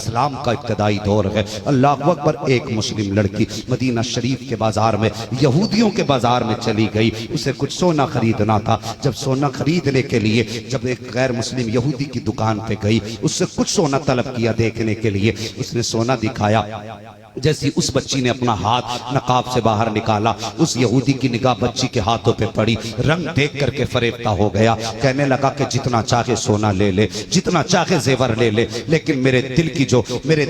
اسلام کا ابتدائی دور ہے۔ اللہ اکبر۔ ایک مسلم لڑکی مدینہ شریف کے بازار میں، یہودیوں کے بازار میں چلی گئی، اسے کچھ سونا خریدنا تھا۔ جب سونا خریدنے کے لیے جب ایک غیر مسلم یہودی کی دکان پہ گئی، اس سے کچھ سونا طلب کیا دیکھنے کے لیے، اس نے سونا دکھایا۔ جیسی اس بچی نے اپنا ہاتھ نقاب سے باہر نکالا، اس یہودی کی نگاہ بچی کے ہاتھوں پہ پڑی، رنگ دیکھ کر کے فریفتہ ہو گیا، کہنے لگا کہ جتنا چاہے سونا لے لے، جتنا چاہے زیور لے لے، لیکن میرے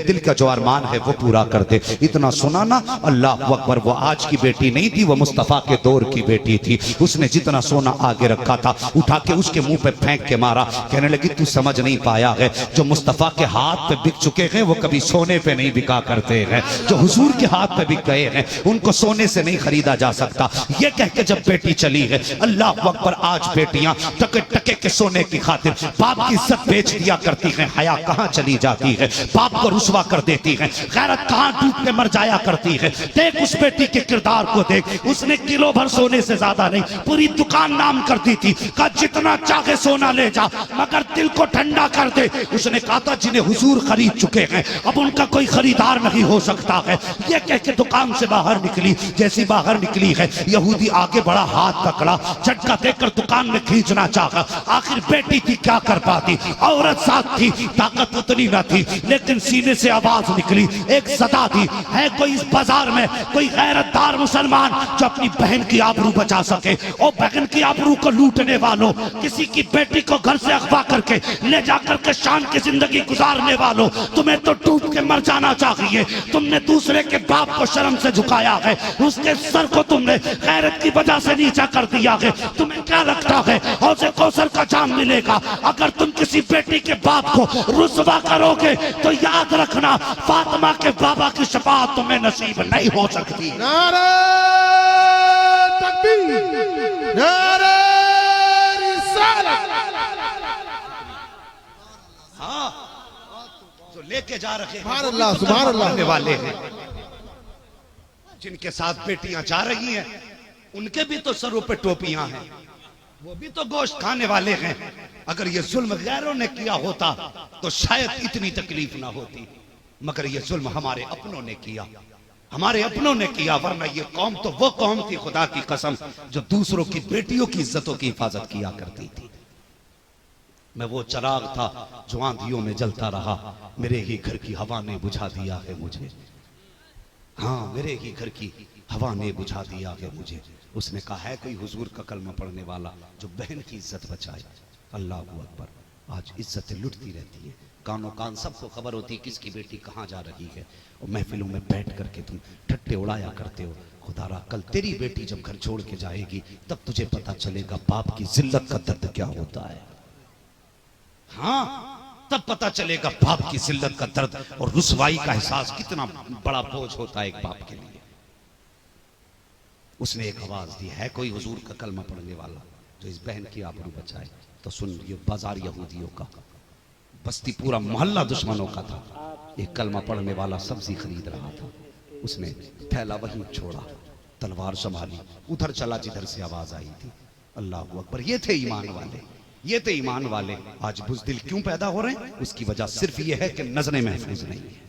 دل کا جو ارمان ہے وہ پورا کر دے۔ اتنا سنا نا، اللہ اکبر، وہ آج کی بیٹی نہیں تھی، وہ مصطفیٰ کے دور کی بیٹی تھی۔ اس نے جتنا سونا آگے رکھا تھا اٹھا کے اس کے منہ پہ پھینک کے مارا، کہنے لگی تو سمجھ نہیں پایا ہے، جو مصطفیٰ کے ہاتھ پہ بک چکے ہیں وہ کبھی سونے پہ نہیں بکا کرتے ہیں، جو حضور کے ہاتھ پہ بک گئے ہیں ان کو سونے سے نہیں خریدا جا سکتا۔ یہ کہہ کے جب بیٹی چلی ہے، اللہ اکبر، آج بیٹیاں ٹکے ٹکے کے سونے کی خاطر باپ کی عزت بیچ دیا کرتی ہیں، حیا کہاں چلی جاتی ہے، باپ کو رسوا کر دیتی ہیں، غیرت کہاں ڈوب کے مر جایا کرتی ہے۔ دیکھ اس بیٹی کے کردار کو دیکھ، اس نے کلو بھر سونے سے زیادہ نہیں، پوری دکان نام کرتی تھی، کہا جتنا چاہے سونا لے جا مگر دل کو ٹھنڈا کر دے۔ اس نے کہا تھا جنہیں حضور خرید چکے ہیں اب ان کا کوئی خریدار نہیں ہو سکتا ہے۔ یہ کہہ کے دکان سے باہر نکلی، جیسی باہر نکلی ہے یہودی آگے بڑا، ہاتھ پکڑا، جھٹکا دے کر دکان میں کھینچنا چاہا۔ آخر بیٹی تھی، کیا کر پاتی، عورت ساتھ تھی، طاقت اتنی نہ تھی، لیکن سینے سے آواز نکلی، ایک صدا تھی، ہے کوئی اس بازار میں کوئی غیرت دار مسلمان جو اپنی بہن کی آبرو بچا سکے؟ او بہن کی آبرو کو لوٹنے والوں، کسی کی بیٹی کو گھر سے اغوا کر کے لے جا کر کے شان کی زندگی گزارنے والوں، تمہیں تو ڈوب کے مر جانا چاہیے۔ تم نے دوسرے کے باپ کو شرم سے جھکایا ہے، اس کے سر کو تم نے غیرت کی وجہ سے نیچا کر دیا ہے۔ تمہیں کیا لگتا ہے حوض کوثر کا جام ملے گا اگر تم کسی بیٹی کے باپ کو رسوا کرو گے؟ تو یاد رکھنا فاطمہ کے بابا کی شفاعت تمہیں نصیب نہیں ہو سکتی۔ نعرہ تکبیر، نعرہ رسالت۔ ہاں، جو لے کے جا رہے ہیں سبحان اللہ، سبحان اللہ، والے ہیں، جن کے ساتھ بیٹیاں جا رہی ہیں ان کے بھی تو سروں پہ ٹوپیاں ہیں، وہ بھی تو گوشت کھانے والے ہیں۔ اگر یہ ظلم غیروں نے کیا ہوتا تو شاید اتنی تکلیف نہ ہوتی، مگر یہ ظلم ہمارے اپنوں نے کیا، ہمارے اپنوں نے کیا۔ ورنہ یہ قوم تو وہ قوم تھی، خدا کی قسم، جو دوسروں کی بیٹیوں کی عزتوں کی حفاظت کیا کرتی تھی۔ میں وہ چراغ تھا جو آندھیوں میں جلتا رہا، میرے ہی گھر کی ہوا نے بجھا دیا ہے مجھے، ہاں میرے ہی گھر کی ہوا نے بجھا دیا ہے مجھے۔ اس نے کہا ہے کوئی حضور کا کلمہ پڑھنے والا جو بہن کی عزت بچائے؟ اللہ اکبر۔ آج عزتیں لٹتی رہتی ہیں، کانوں کان سب کو خبر ہوتی کس کی بیٹی کہاں جا رہی ہے، اور محفلوں میں بیٹھ کر کے تم ٹھٹے اڑایا کرتے ہو۔ خدا را کل تیری بیٹی جب گھر چھوڑ کے جائے گی تب تجھے پتا چلے گا باپ کی ذلت کا درد کیا ہوتا ہے، ہاں تب پتا چلے گا باپ کی ذلت کا درد اور رسوائی کا احساس کتنا بڑا بوجھ ہوتا ہے ایک باپ کے لیے۔ اس نے ایک آواز دی، ہے کوئی حضور کا کلمہ پڑھنے والا جو اس بہن کی آبرو بچائے؟ تو سن، یہ بازار یہودیوں کا، بستی پورا محلہ دشمنوں کا تھا، ایک کلمہ پڑھنے والا سبزی خرید رہا تھا، اس نے تھیلا وہیں چھوڑا، تلوار سنبھالی، ادھر چلا جدھر سے آواز آئی تھی۔ اللہ اکبر۔ یہ تھے ایمان والے، یہ تھے ایمان والے۔ آج بزدل کیوں پیدا ہو رہے ہیں؟ اس کی وجہ صرف یہ ہے کہ نظریں محفوظ نہیں ہیں،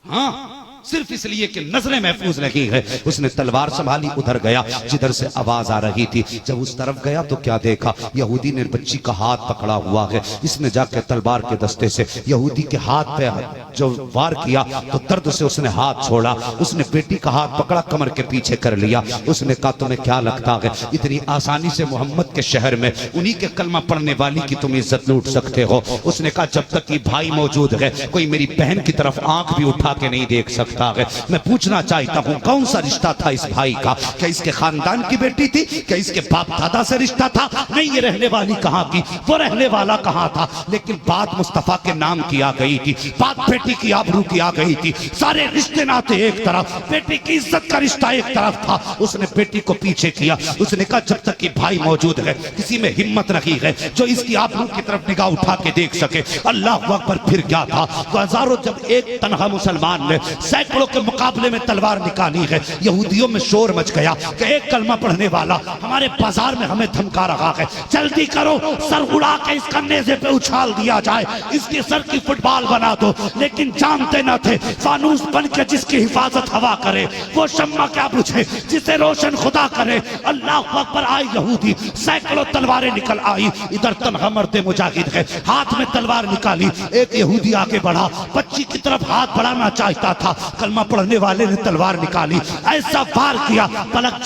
ہاں صرف اس لیے کہ نظریں محفوظ نہیں ہے۔ اس نے تلوار سنبھالی، ادھر گیا جدھر سے آواز آ رہی تھی۔ جب اس طرف گیا تو کیا دیکھا، یہودی نے بچی کا ہاتھ پکڑا ہوا ہے۔ اس نے جا کے تلوار کے دستے سے یہودی کے ہاتھ پہ جو وار کیا تو درد سے اس نے ہاتھ چھوڑا، اس نے بیٹی کا ہاتھ پکڑا، کمر کے پیچھے کر لیا۔ اس نے کہا تمہیں کیا لگتا ہے اتنی آسانی سے محمد کے شہر میں انہی کے کلمہ پڑھنے والی کی تم عزت لوٹ سکتے ہو؟ اس نے کہا جب تک یہ بھائی موجود ہے کوئی میری بہن کی طرف آنکھ بھی اٹھا کے نہیں دیکھ سکتا ہے۔ میں پوچھنا چاہتا ہوں کون سا رشتہ تھا اس بھائی کا؟ کیا اس کے خاندان کی بیٹی تھی؟ کیا اس کے باپ دادا سے رشتہ تھا؟ نہیں، یہ رہنے والی کہاں کی، وہ رہنے والا کہاں تھا؟ لیکن بات مصطفیٰ کے نام کی آ گئی تھی، بات بیٹی کی آبرو کی آ گئی تھی، سارے رشتے ناتے ایک طرف، بیٹی کی عزت کا رشتہ ایک طرف تھا۔ اس نے بیٹی کو پیچھے کیا، اس نے کہا جب تک یہ بھائی موجود ہے کسی میں ہمت نہیں ہے جو اس کی آبرو کی طرف نگاہ اٹھا کے دیکھ سکے۔ اللہ اکبر۔ پھر کیا تھا؟ ہزاروں جب ایک تنہا مسلمان نے سینکڑوں کے مقابلے میں تلوار نکالی ہے. یہودیوں میں شور مچ گیا کہ ایک کلمہ پڑھنے والا ہمارے بازار میں ہمیں دھمکا رہا ہے, جلدی کرو سر اڑا کے اس کا نیزے پہ اچھال دیا جائے, اس کی سر کی فٹ بال بنا دو. لیکن جانتے نہ تھے فانوس بن کے جس کی حفاظت ہوا کرے وہ شمع کیا بجھے جسے روشن خدا کرے. اللہ اکبر. آئی یہودی, سینکڑوں تلواریں نکل آئی. ادھر تنہا مرد مجاہد ہے, ہاتھ میں تلوار نکالی. ایک یہودی آگے بڑھا, بچی کی طرف ہاتھ بڑھانا چاہتا تھا. کلمہ پڑھنے والے نے تلوار نکالی, ایسا وار کیا پلک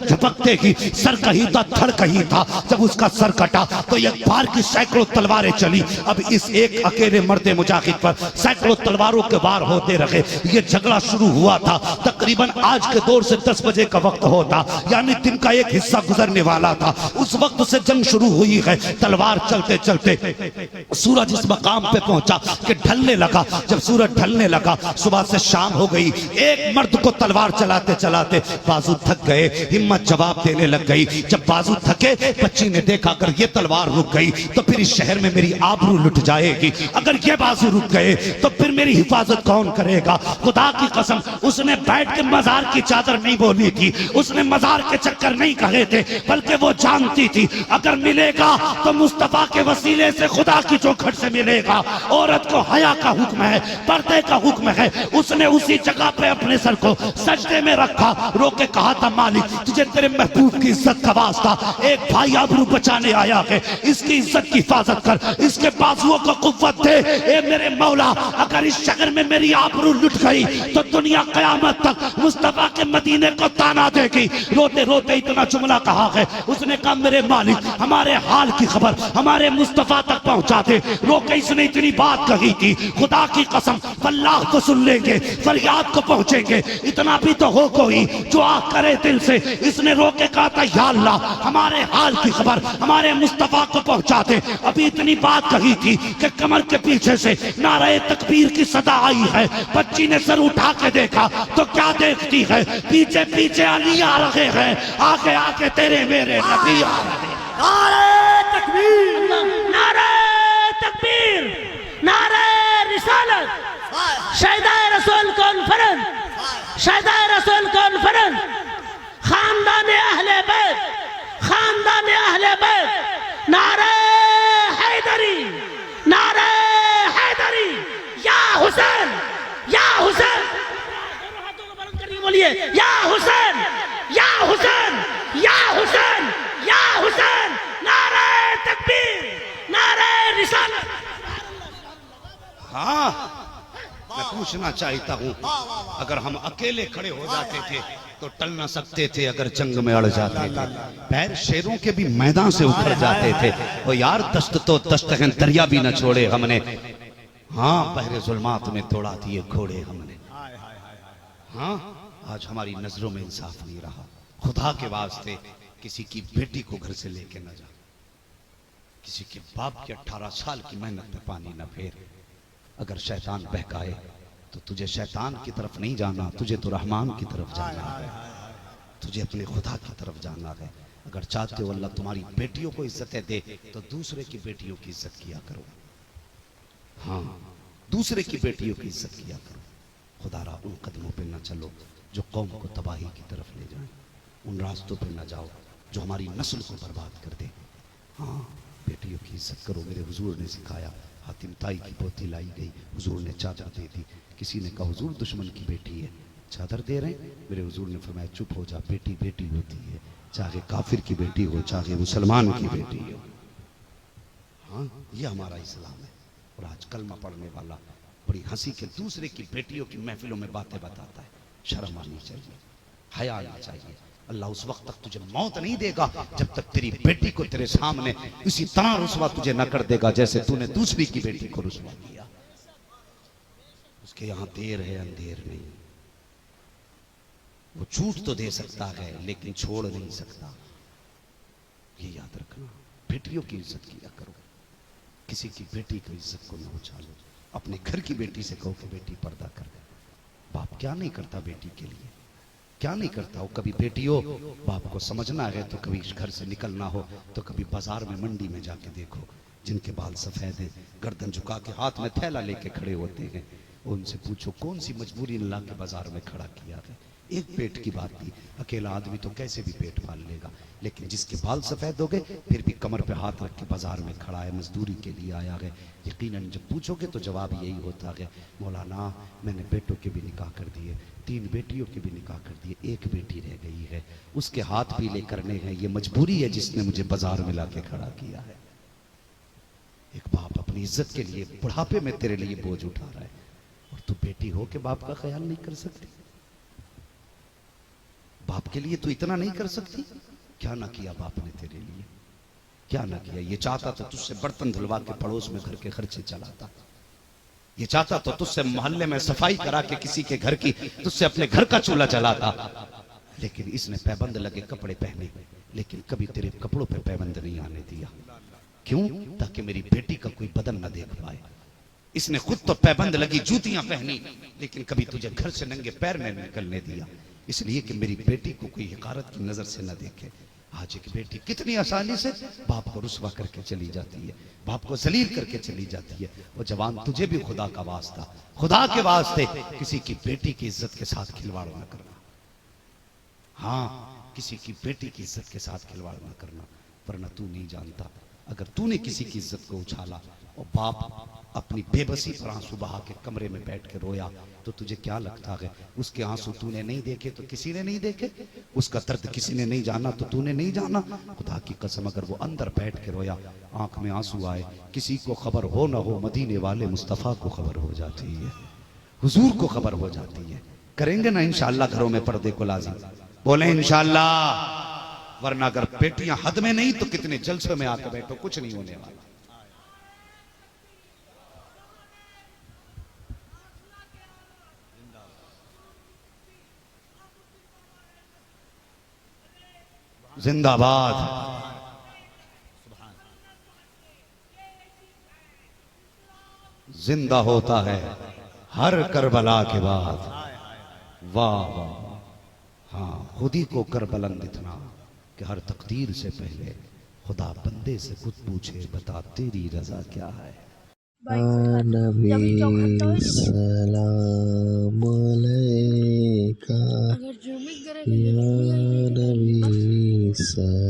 جھپکتے ہی سر کہیں تھا دھڑ کہیں تھا. جب اس کا سر کٹا تو ایک بار کی سینکڑوں تلواریں چلی. اب اس ایک اکیلے مرد مجاہد پر سینکڑوں تلواروں کے وار ہوتے رہے. یہ جھگڑا شروع ہوا تھا تقریباً آج کے دور سے 10 بجے کا وقت ہوتا, یعنی دن کا ایک حصہ گزرنے والا تھا. اس وقت سے جنگ شروع ہوئی ہے. تلوار چلتے چلتے سورج اس مقام پہ پہنچا کہ ڈھلنے لگا. جب سورج ڈھلنے لگا صبح سے شام ہو گئی. ایک مرد کو تلوار چلاتے چلاتے بازو تھک گئے, ہمت جواب دینے لگ گئی. جب بازو تھکے بچی نے دیکھا اگر یہ تلوار رک گئی تو پھر اس شہر میں میری آبرو لٹ جائے گی, اگر یہ بازو رک گئے تو پھر میری حفاظت کون کرے گا. خدا کی قسم اس نے بیٹھ کے مزار کی چادر نہیں بولی تھی, اس نے مزار کے چکر نہیں کہے تھے, بلکہ وہ جانتی تھی اگر ملے گا تو مصطفیٰ کے وسیلے سے خدا کی چوکھٹ سے ملے گا. عورت کو حیا کا حکم ہے, پردے کا حکم ہے. اس نے اسی جگہ پہ اپنے سر کو سجدے میں رکھا, رو کے کہا تھا مالک تجھے تیرے محبوب کی عزت کا واسطہ ایک بھائی آبرو بچانے آیا ہے, اس کی عزت کی حفاظت کر, اس کے بازوؤں کو قوت دے. اے میرے مولا اگر اس شہر میں میری آبرو لٹ گئی تو دنیا قیامت تک مصطفیٰ کے مدینے کو تانا دے گی. روتے روتے اتنا جملہ کہا ہے, اس نے کہا میرے مالک ہمارے حال کی خبر ہمارے مصطفیٰ تک پہنچا دے. رو کے اس نے اتنی بات کہی تھی, خدا کی قسم واللہ کو سن لیں گے, فریاد کو پہنچیں گے. اتنا بھی تو ہو کوئی جو آہ کرے دل سے. اس نے رو کے کہا تھا یا اللہ ہمارے حال کی خبر ہمارے مصطفیٰ کو پہنچا دے. ابھی اتنی بات کہی تھی کہ کمر کے پیچھے سے نعرہ تکبیر کی صدا آئی ہے. بچی نے سر اٹھا کے دیکھا تو کیا دیکھتی ہے, پیچھے پیچھے علی آ رہے ہیں, آگے آگے تیرے میرے نبی آ رہے ہیں. نعرہ تکبیر, نعرہ تکبیر, نعرہ رسالت, شہداء رسول کانفرنس, شہداء رسول کانفرنس, خاندان اہل بیت, خاندان اہل بیت, نعرہ حیدری, نعرہ حیدری, یا حسین, یا حسین, ہاتھوں کو بلند کر کے بولیے یا حسین, یا حسین, یا حسین, یا حسین. نعرہ تکبیر, نعرہ رسالت. ہاں میں پوچھنا چاہتا ہوں, اگر ہم اکیلے کھڑے ہو جاتے تھے تو ٹل نہ سکتے تھے, اگر جنگ میں اڑ جاتے تھے پیر شیروں کے بھی میدان سے اکھڑ جاتے تھے. اور یار دشت تو دشت ہے, دریا بھی نہ چھوڑے ہم نے, ہاں بحر ظلمات میں توڑا دیے گھوڑے ہم نے. ہاں آج ہماری نظروں میں انصاف نہیں رہا. خدا کے واسطے کسی کی بیٹی کو گھر سے لے کے نہ جا, کسی کے باپ کے 18 سال کی محنت میں پانی نہ پھیر. اگر شیطان بہکائے تو تجھے شیطان کی طرف نہیں جانا, تجھے تو رحمان کی طرف جانا ہے, تجھے اپنے خدا کی طرف جانا ہے. اگر چاہتے ہو اللہ تمہاری بیٹیوں کو عزتیں دے تو دوسرے کی بیٹیوں کی عزت کیا کرو. ہاں دوسرے کی بیٹیوں کی عزت کیا کرو. خدا را ان قدموں پہ نہ چلو جو قوم کو تباہی کی طرف لے جائیں, ان راستوں پہ نہ جاؤ جو ہماری نسل کو برباد کر دے. ہاں بیٹیوں کی عزت کرو. میرے حضور نے سکھایا, حاتم تائی کی پوتی لائی گئی, حضور نے چادر دے دی. کسی نے کہا حضور دشمن کی بیٹی ہے, چادر دے رہے ہیں. میرے حضور نے فرمایا چپ ہو جا, بیٹی بیٹی ہوتی ہے, چاہے کافر کی بیٹی ہو چاہے مسلمان کی بیٹی ہو. ہاں یہ ہمارا اسلام ہے. اور آج کلمہ پڑھنے والا بڑی ہنسی کے دوسرے کی بیٹیوں کی محفلوں میں باتیں بتاتا ہے. شرم آنی چاہیے, حیا آنا چاہیے. اللہ اس وقت تک تجھے موت نہیں دے گا جب تک تیری بیٹی کو تیرے سامنے اسی طرح رسوا تجھے نہ کر دے گا جیسے تو نے دوسری کی بیٹی کو رسوا کیا. اس کے یہاں دیر ہے اندھیر نہیں. وہ چھوٹ تو دے سکتا ہے لیکن چھوڑ نہیں سکتا. یہ یاد رکھنا, بیٹیوں کی عزت کیا کرو. کسی کی بیٹی کی عزت کو نہ اچھالو. اپنے گھر کی بیٹی سے کہو کہ بیٹی پردہ کر دے. باپ کیا نہیں کرتا بیٹی کے لیے, کیا نہیں کرتا. وہ کبھی بیٹی ہو باپ کو سمجھنا ہے تو کبھی گھر سے نکلنا ہو تو کبھی بازار میں منڈی میں جا کے دیکھو, جن کے بال سفید ہیں گردن جھکا کے ہاتھ میں تھیلا لے کے کھڑے ہوتے ہیں, ان سے پوچھو کون سی مجبوری اللہ کے بازار میں کھڑا کیا ہے؟ ایک پیٹ کی بات تھی، اکیلا آدمی تو کیسے بھی پیٹ پال لے گا، لیکن جس کے بال سفید ہو گئے پھر بھی کمر پہ ہاتھ رکھ کے بازار میں کھڑا ہے، مزدوری کے لیے آیا ہے۔ یقیناً جب پوچھو گے تو جواب یہی ہوتا ہے، مولانا میں نے بیٹوں کے بھی نکاح کر دیے، 3 بیٹیوں کے بھی نکاح کر دیے، ایک بیٹی رہ گئی ہے، اس کے ہاتھ پیلے کرنے ہیں، یہ مجبوری ہے جس نے مجھے بازار میں لا کے کھڑا کیا ہے۔ ایک باپ اپنی عزت کے لیے بڑھاپے میں تیرے لیے بوجھ اٹھا رہا ہے، اور تو بیٹی ہو کے باپ کا خیال نہیں کر سکتی؟ باپ کے لیے تو اتنا نہیں کر سکتی؟ کیا نہ کیا باپ نے تیرے لیے، کیا نہ کیا؟ یہ چاہتا تو تجھ سے برتن دھلوا کے پڑوس میں گھر کے خرچے چلاتا، یہ چاہتا تو تجھ سے محلے میں صفائی کرا کے کسی کے گھر کی تجھ سے اپنے گھر کا چولہا جلاتا، لیکن اس نے پیبند لگے کپڑے پہنے، لیکن کبھی تیرے کپڑوں پہ پیبند نہیں آنے دیا۔ کیوں؟ تاکہ میری بیٹی کا کوئی بدن نہ دیکھ پائے۔ اس نے خود تو پیبند لگی جوتیاں پہنی، لیکن کبھی تجھے گھر سے ننگے پیر میں نکلنے دیا، اس لیے کہ میری بیٹی کو کوئی حقارت کی نظر سے نہ دیکھے۔ آج ایک بیٹی کتنی آسانی سے باپ کو رسوا کر کے چلی جاتی ہے، باپ کو ذلیل کر کے چلی جاتی ہے۔ وہ جوان تجھے بھی خدا کا واسطہ، خدا کے واسطے کسی کی بیٹی کی عزت کے ساتھ کھلواڑ نہ کرنا، ہاں کسی کی بیٹی کی عزت کے ساتھ کھلواڑ نہ کرنا، ورنہ تو نہیں جانتا اگر تو نے کسی کی عزت کو اچھالا اور باپ اپنی بے بسی پر آنسو بہا کے کمرے میں بیٹھ کے رویا تو تجھے کیا لگتا ہے؟ اس کے آنسو تو نے نہیں دیکھے تو کسی نے نہیں دیکھے، اس کا درد کسی نے نہیں جانا تو تو نے نہیں جانا۔ خدا کی قسم اگر وہ اندر بیٹھ کے رویا، آنکھ میں آنسو آئے، کسی کو خبر ہو نہ ہو، مدینے والے مصطفیٰ کو خبر ہو جاتی ہے، حضور کو خبر ہو جاتی ہے۔ کریں گے نا انشاءاللہ گھروں میں پردے کو لازم؟ بولیں انشاءاللہ، ورنہ اگر بیٹیاں حد میں نہیں تو کتنے جلسوں میں آ کے بیٹھو، کچھ نہیں ہونے والا۔ زندہ باد، زندہ ہوتا ہے ہر کربلا کے بعد، واہ واہ، ہاں خود ہی کو کر بلند اتنا کہ ہر تقدیر سے پہلے خدا بندے سے خود پوچھے بتا تیری رضا کیا ہے۔ نبی سلام علیکہ یا نبی سلام